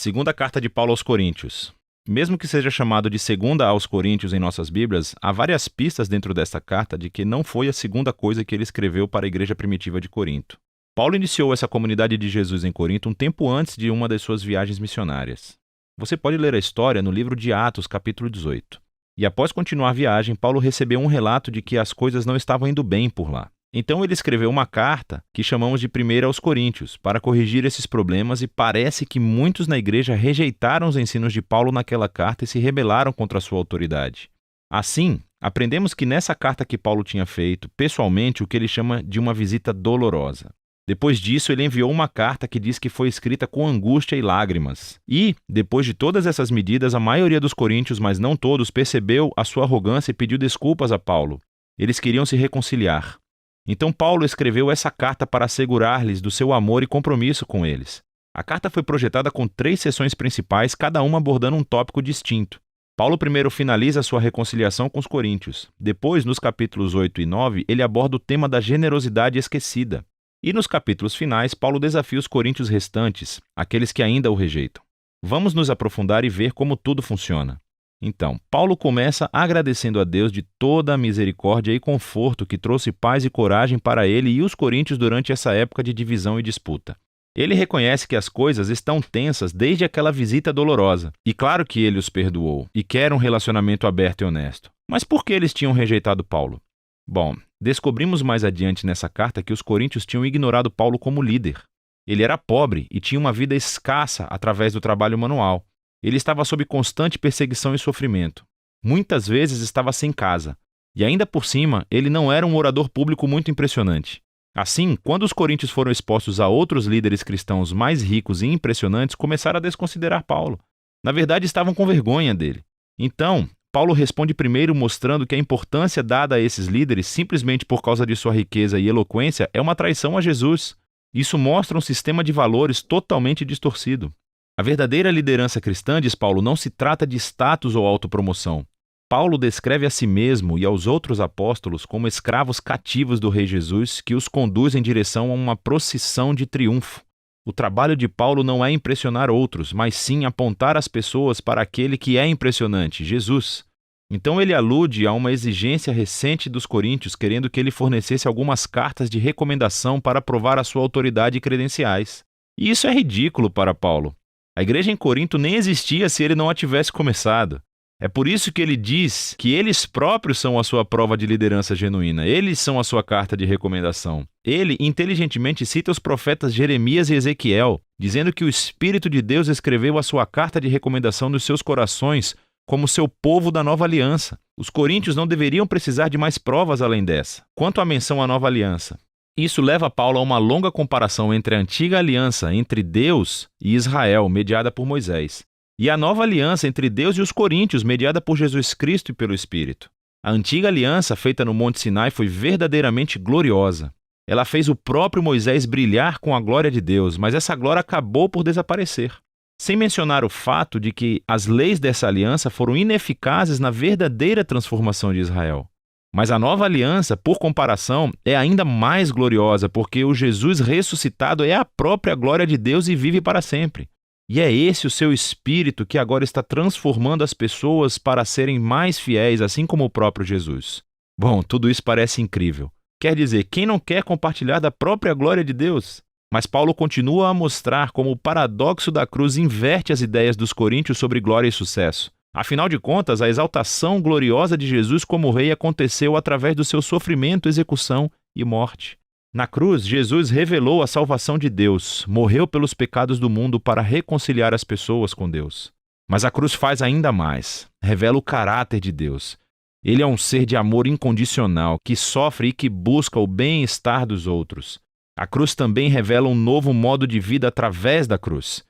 Segunda carta de Paulo aos Coríntios. Mesmo que seja chamado de segunda aos Coríntios em nossas Bíblias, há várias pistas dentro desta carta de que não foi a segunda coisa que ele escreveu para a igreja primitiva de Corinto. Paulo iniciou essa comunidade de Jesus em Corinto um tempo antes de uma das suas viagens missionárias. Você pode ler a história no livro de Atos, capítulo 18. E após continuar a viagem, Paulo recebeu um relato de que as coisas não estavam indo bem por lá. Então ele escreveu uma carta que chamamos de Primeira aos Coríntios, para corrigir esses problemas, e parece que muitos na igreja rejeitaram os ensinos de Paulo naquela carta e se rebelaram contra a sua autoridade. Assim, aprendemos que nessa carta que Paulo tinha feito, pessoalmente, o que ele chama de uma visita dolorosa. Depois disso, ele enviou uma carta que diz que foi escrita com angústia e lágrimas. E, depois de todas essas medidas, a maioria dos coríntios, mas não todos, percebeu a sua arrogância e pediu desculpas a Paulo. Eles queriam se reconciliar. Então Paulo escreveu essa carta para assegurar-lhes do seu amor e compromisso com eles. A carta foi projetada com 3 seções principais, cada uma abordando um tópico distinto. Paulo primeiro finaliza sua reconciliação com os coríntios. Depois, nos capítulos 8 e 9, ele aborda o tema da generosidade esquecida. E nos capítulos finais, Paulo desafia os coríntios restantes, aqueles que ainda o rejeitam. Vamos nos aprofundar e ver como tudo funciona. Então, Paulo começa agradecendo a Deus de toda a misericórdia e conforto que trouxe paz e coragem para ele e os coríntios durante essa época de divisão e disputa. Ele reconhece que as coisas estão tensas desde aquela visita dolorosa, e claro que ele os perdoou, e quer um relacionamento aberto e honesto. Mas por que eles tinham rejeitado Paulo? Bom, descobrimos mais adiante nessa carta que os coríntios tinham ignorado Paulo como líder. Ele era pobre e tinha uma vida escassa através do trabalho manual. Ele estava sob constante perseguição e sofrimento. Muitas vezes estava sem casa. E ainda por cima, ele não era um orador público muito impressionante. Assim, quando os coríntios foram expostos a outros líderes cristãos mais ricos e impressionantes, começaram a desconsiderar Paulo. Na verdade, estavam com vergonha dele. Então, Paulo responde primeiro mostrando que a importância dada a esses líderes simplesmente por causa de sua riqueza e eloquência é uma traição a Jesus. Isso mostra um sistema de valores totalmente distorcido. A verdadeira liderança cristã, diz Paulo, não se trata de status ou autopromoção. Paulo descreve a si mesmo e aos outros apóstolos como escravos cativos do Rei Jesus que os conduz em direção a uma procissão de triunfo. O trabalho de Paulo não é impressionar outros, mas sim apontar as pessoas para aquele que é impressionante, Jesus. Então ele alude a uma exigência recente dos coríntios, querendo que ele fornecesse algumas cartas de recomendação para provar a sua autoridade e credenciais. E isso é ridículo para Paulo. A igreja em Corinto nem existia se ele não a tivesse começado. É por isso que ele diz que eles próprios são a sua prova de liderança genuína. Eles são a sua carta de recomendação. Ele inteligentemente cita os profetas Jeremias e Ezequiel, dizendo que o Espírito de Deus escreveu a sua carta de recomendação nos seus corações como seu povo da nova aliança. Os coríntios não deveriam precisar de mais provas além dessa. Quanto à menção à nova aliança, isso leva Paulo a uma longa comparação entre a antiga aliança entre Deus e Israel, mediada por Moisés, e a nova aliança entre Deus e os coríntios, mediada por Jesus Cristo e pelo Espírito. A antiga aliança, feita no Monte Sinai, foi verdadeiramente gloriosa. Ela fez o próprio Moisés brilhar com a glória de Deus, mas essa glória acabou por desaparecer. Sem mencionar o fato de que as leis dessa aliança foram ineficazes na verdadeira transformação de Israel. Mas a nova aliança, por comparação, é ainda mais gloriosa, porque o Jesus ressuscitado é a própria glória de Deus e vive para sempre. E é esse o seu Espírito que agora está transformando as pessoas para serem mais fiéis, assim como o próprio Jesus. Bom, tudo isso parece incrível. Quer dizer, quem não quer compartilhar da própria glória de Deus? Mas Paulo continua a mostrar como o paradoxo da cruz inverte as ideias dos coríntios sobre glória e sucesso. Afinal de contas, a exaltação gloriosa de Jesus como rei aconteceu através do seu sofrimento, execução e morte. Na cruz, Jesus revelou a salvação de Deus, morreu pelos pecados do mundo para reconciliar as pessoas com Deus. Mas a cruz faz ainda mais, revela o caráter de Deus. Ele é um ser de amor incondicional, que sofre e que busca o bem-estar dos outros. A cruz também revela um novo modo de vida através da cruz.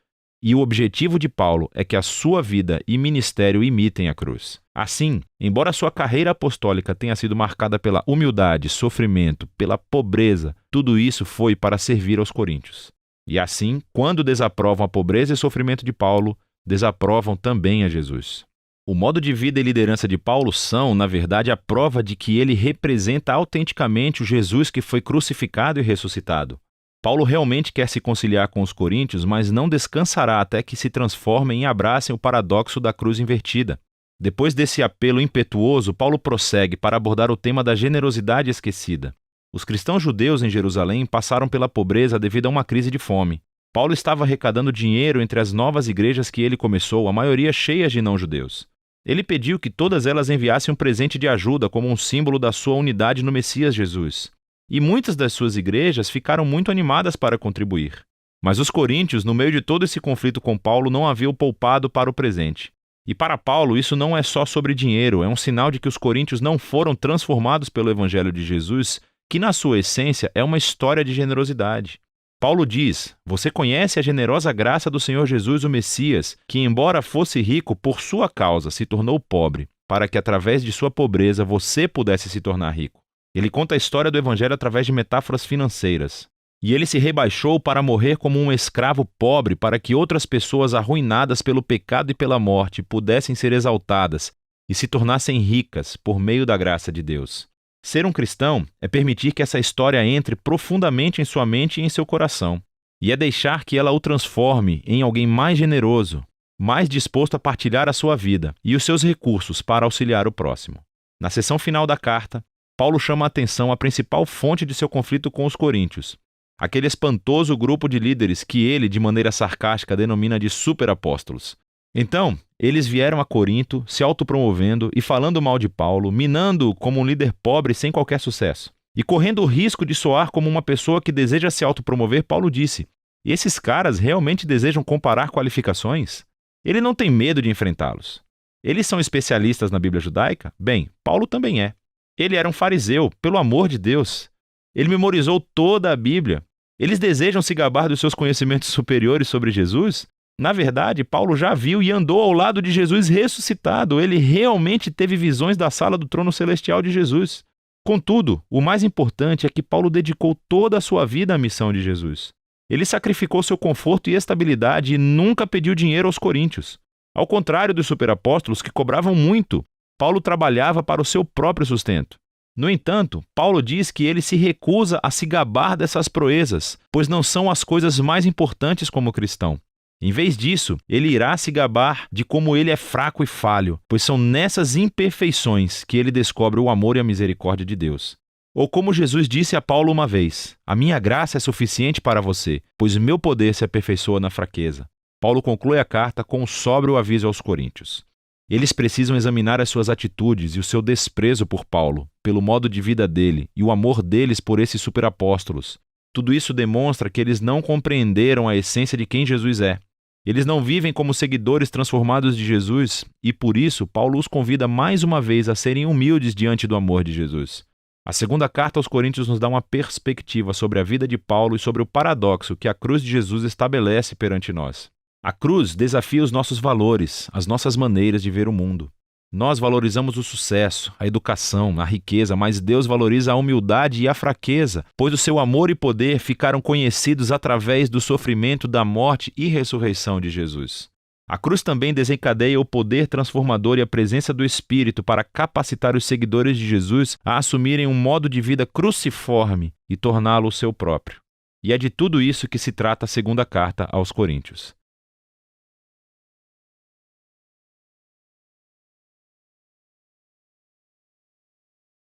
E o objetivo de Paulo é que a sua vida e ministério imitem a cruz. Assim, embora sua carreira apostólica tenha sido marcada pela humildade, sofrimento, pela pobreza, tudo isso foi para servir aos coríntios. E assim, quando desaprovam a pobreza e sofrimento de Paulo, desaprovam também a Jesus. O modo de vida e liderança de Paulo são, na verdade, a prova de que ele representa autenticamente o Jesus que foi crucificado e ressuscitado. Paulo realmente quer se conciliar com os coríntios, mas não descansará até que se transformem e abracem o paradoxo da cruz invertida. Depois desse apelo impetuoso, Paulo prossegue para abordar o tema da generosidade esquecida. Os cristãos judeus em Jerusalém passaram pela pobreza devido a uma crise de fome. Paulo estava arrecadando dinheiro entre as novas igrejas que ele começou, a maioria cheias de não-judeus. Ele pediu que todas elas enviassem um presente de ajuda como um símbolo da sua unidade no Messias Jesus. E muitas das suas igrejas ficaram muito animadas para contribuir. Mas os coríntios, no meio de todo esse conflito com Paulo, não haviam poupado para o presente. E para Paulo, isso não é só sobre dinheiro, é um sinal de que os coríntios não foram transformados pelo Evangelho de Jesus, que na sua essência é uma história de generosidade. Paulo diz: você conhece a generosa graça do Senhor Jesus, o Messias, que embora fosse rico, por sua causa se tornou pobre, para que através de sua pobreza você pudesse se tornar rico. Ele conta a história do Evangelho através de metáforas financeiras. E ele se rebaixou para morrer como um escravo pobre para que outras pessoas arruinadas pelo pecado e pela morte pudessem ser exaltadas e se tornassem ricas por meio da graça de Deus. Ser um cristão é permitir que essa história entre profundamente em sua mente e em seu coração. E é deixar que ela o transforme em alguém mais generoso, mais disposto a partilhar a sua vida e os seus recursos para auxiliar o próximo. Na seção final da carta, Paulo chama a atenção à principal fonte de seu conflito com os coríntios, aquele espantoso grupo de líderes que ele, de maneira sarcástica, denomina de superapóstolos. Então, eles vieram a Corinto, se autopromovendo e falando mal de Paulo, minando-o como um líder pobre sem qualquer sucesso. E correndo o risco de soar como uma pessoa que deseja se autopromover, Paulo disse: esses caras realmente desejam comparar qualificações? Ele não tem medo de enfrentá-los. Eles são especialistas na Bíblia judaica? Bem, Paulo também é. Ele era um fariseu, pelo amor de Deus. Ele memorizou toda a Bíblia. Eles desejam se gabar dos seus conhecimentos superiores sobre Jesus? Na verdade, Paulo já viu e andou ao lado de Jesus ressuscitado. Ele realmente teve visões da sala do trono celestial de Jesus. Contudo, o mais importante é que Paulo dedicou toda a sua vida à missão de Jesus. Ele sacrificou seu conforto e estabilidade e nunca pediu dinheiro aos coríntios. Ao contrário dos superapóstolos que cobravam muito, Paulo trabalhava para o seu próprio sustento. No entanto, Paulo diz que ele se recusa a se gabar dessas proezas, pois não são as coisas mais importantes como cristão. Em vez disso, ele irá se gabar de como ele é fraco e falho, pois são nessas imperfeições que ele descobre o amor e a misericórdia de Deus. Ou como Jesus disse a Paulo uma vez: a minha graça é suficiente para você, pois meu poder se aperfeiçoa na fraqueza. Paulo conclui a carta com um sóbrio aviso aos coríntios. Eles precisam examinar as suas atitudes e o seu desprezo por Paulo, pelo modo de vida dele e o amor deles por esses superapóstolos. Tudo isso demonstra que eles não compreenderam a essência de quem Jesus é. Eles não vivem como seguidores transformados de Jesus e, por isso, Paulo os convida mais uma vez a serem humildes diante do amor de Jesus. A segunda carta aos Coríntios nos dá uma perspectiva sobre a vida de Paulo e sobre o paradoxo que a cruz de Jesus estabelece perante nós. A cruz desafia os nossos valores, as nossas maneiras de ver o mundo. Nós valorizamos o sucesso, a educação, a riqueza, mas Deus valoriza a humildade e a fraqueza, pois o seu amor e poder ficaram conhecidos através do sofrimento, da morte e ressurreição de Jesus. A cruz também desencadeia o poder transformador e a presença do Espírito para capacitar os seguidores de Jesus a assumirem um modo de vida cruciforme e torná-lo o seu próprio. E é de tudo isso que se trata a segunda carta aos Coríntios.